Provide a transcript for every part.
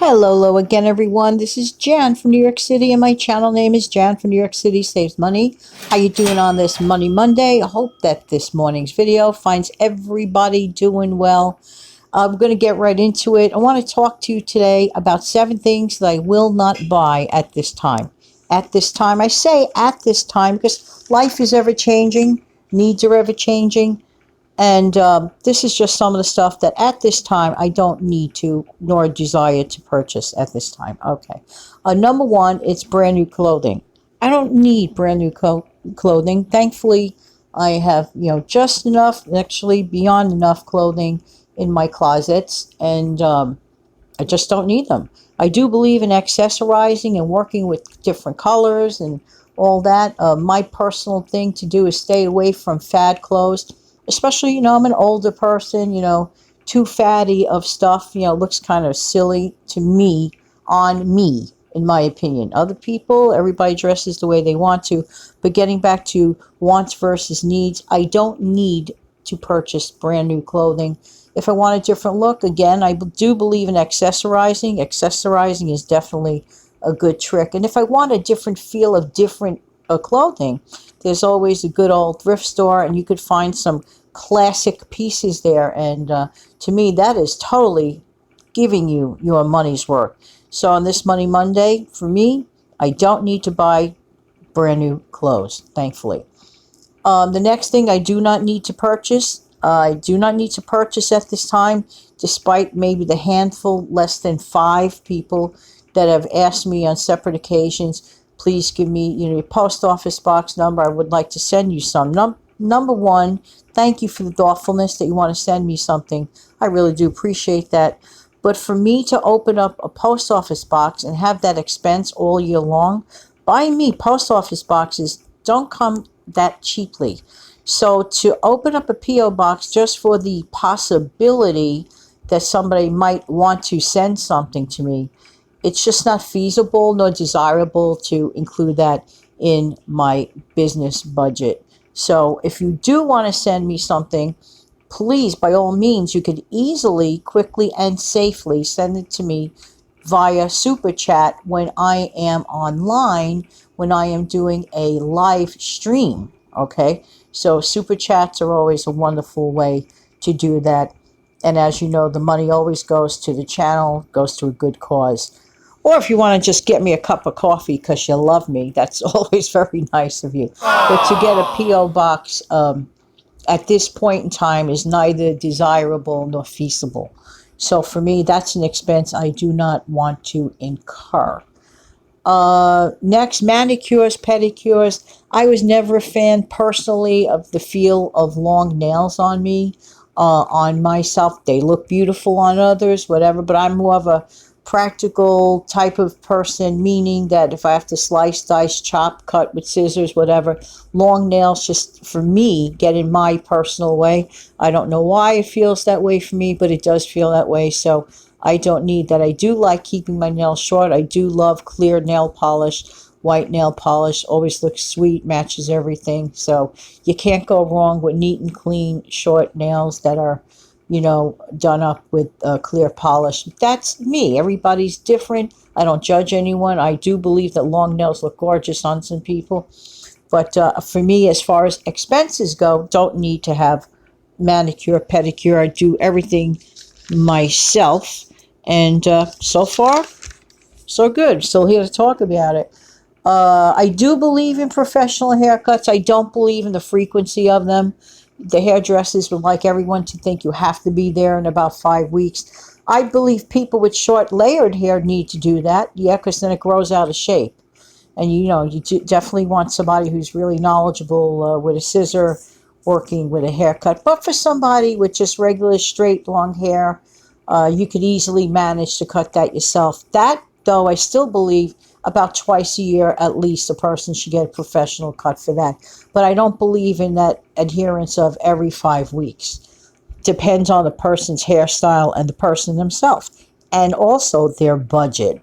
Hello again, everyone. This is Jan from New York City, and my channel name is Jan from New York City Saves Money. How you doing on this Money Monday? I hope that this morning's video finds everybody doing well. I'm going to get right into it. I want to talk to you today about 7 things that I will not buy at this time. At this time, I say at this time because life is ever changing, needs are ever changing. And this is just some of the stuff that at this time I don't need to nor desire to purchase at this time. Okay. Number one, it's brand new clothing. I don't need brand new clothing. Thankfully, I have, just enough, actually beyond enough clothing in my closets. And I just don't need them. I do believe in accessorizing and working with different colors and all that. My personal thing to do is stay away from fad clothes. Especially, I'm an older person, too fatty of stuff, looks kind of silly to me, on me, in my opinion. Other people, everybody dresses the way they want to. But getting back to wants versus needs, I don't need to purchase brand new clothing. If I want a different look, again, I do believe in accessorizing. Accessorizing is definitely a good trick. And if I want a different feel of different clothing, there's always a good old thrift store, and you could find some classic pieces there. And to me, that is totally giving you your money's worth. So on this Money Monday, for me, I don't need to buy brand new clothes, thankfully. The next thing I do not need to purchase, I do not need to purchase at this time, despite maybe the handful, less than 5 people that have asked me on separate occasions, please give me your post office box number. I would like to send you some. Number one, thank you for the thoughtfulness that you want to send me something. I really do appreciate that. But for me to open up a post office box and have that expense all year long, by me, post office boxes don't come that cheaply. So to open up a P.O. box just for the possibility that somebody might want to send something to me, it's just not feasible nor desirable to include that in my business budget. So if you do want to send me something, please, by all means, you could easily, quickly, and safely send it to me via Super Chat when I am online, when I am doing a live stream, okay? So Super Chats are always a wonderful way to do that. And as you know, the money always goes to the channel, goes to a good cause. Or if you want to just get me a cup of coffee because you love me, that's always very nice of you. But to get a P.O. box at this point in time is neither desirable nor feasible. So for me, that's an expense I do not want to incur. Next, manicures, pedicures. I was never a fan personally of the feel of long nails on me, on myself. They look beautiful on others, whatever, but I'm more of a practical type of person, meaning that if I have to slice, dice, chop, cut with scissors, whatever, long nails just for me get in my personal way. I don't know why it feels that way for me, but it does feel that way. So I don't need that. I do like keeping my nails short. I do love clear nail polish. White nail polish always looks sweet, matches everything. So you can't go wrong with neat and clean short nails that are done up with clear polish. That's me. Everybody's different. I don't judge anyone. I do believe that long nails look gorgeous on some people. But for me, as far as expenses go, don't need to have manicure, pedicure. I do everything myself. And so far, so good. Still here to talk about it. I do believe in professional haircuts. I don't believe in the frequency of them. The hairdressers would like everyone to think you have to be there in about 5 weeks. I believe people with short layered hair need to do that. Yeah, because then it grows out of shape. And you definitely want somebody who's really knowledgeable with a scissor working with a haircut. But for somebody with just regular straight long hair, you could easily manage to cut that yourself. That, though, I still believe about twice a year at least a person should get a professional cut for that. But I don't believe in that adherence of every 5 weeks. Depends on the person's hairstyle and the person themselves, and also their budget.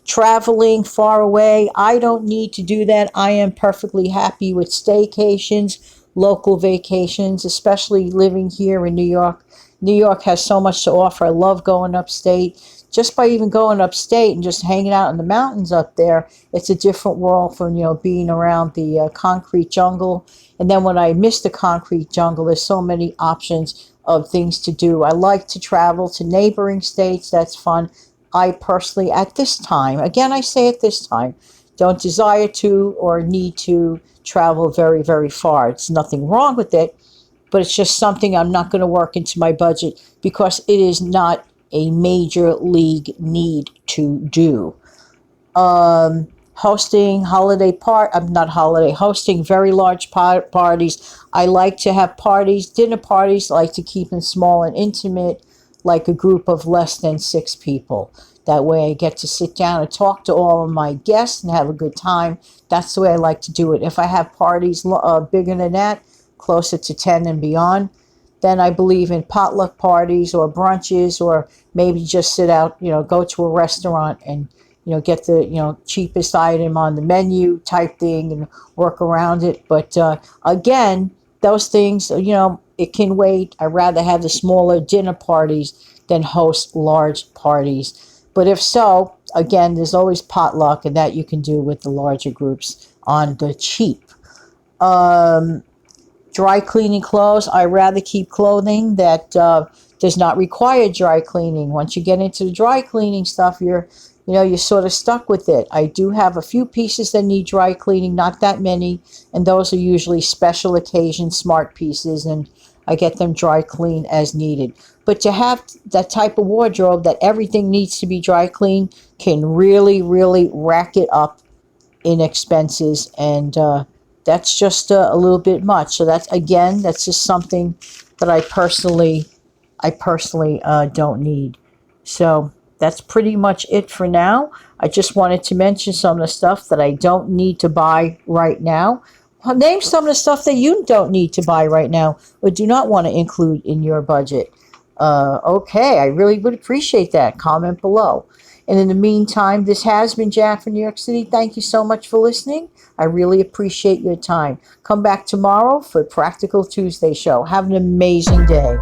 Traveling far away, I don't need to do that. I am perfectly happy with staycations, local vacations, especially living here in New York. New York has so much to offer. I love going upstate. just by even going upstate and just hanging out in the mountains up there, it's a different world from, being around the concrete jungle. And then when I miss the concrete jungle, there's so many options of things to do. I like to travel to neighboring states. That's fun. I personally, at this time, again, I say at this time, don't desire to or need to travel very, very far. It's nothing wrong with it, but it's just something I'm not going to work into my budget because it is not a major league need to do. Hosting hosting very large parties. I like to have parties, dinner parties. I like to keep them small and intimate, like a group of less than 6 people. That way I get to sit down and talk to all of my guests and have a good time. That's the way I like to do it. If I have parties bigger than that, closer to 10 and beyond, then I believe in potluck parties or brunches, or maybe just sit out, go to a restaurant and, get the, cheapest item on the menu type thing and work around it. But again, those things, it can wait. I'd rather have the smaller dinner parties than host large parties. But if so, again, there's always potluck, and that you can do with the larger groups on the cheap. Dry cleaning clothes. I rather keep clothing that does not require dry cleaning. Once you get into the dry cleaning stuff, you're sort of stuck with it. I do have a few pieces that need dry cleaning, not that many, and those are usually special occasion smart pieces, and I get them dry cleaned as needed. But to have that type of wardrobe that everything needs to be dry cleaned can really, really rack it up in expenses, and that's just a little bit much. So that's just something that I personally don't need. So that's pretty much it for now. I just wanted to mention some of the stuff that I don't need to buy right now. Name some of the stuff that you don't need to buy right now or do not want to include in your budget. Okay, I really would appreciate that. Comment below. And in the meantime, this has been Jan from New York City. Thank you so much for listening. I really appreciate your time. Come back tomorrow for Practical Tuesday show. Have an amazing day.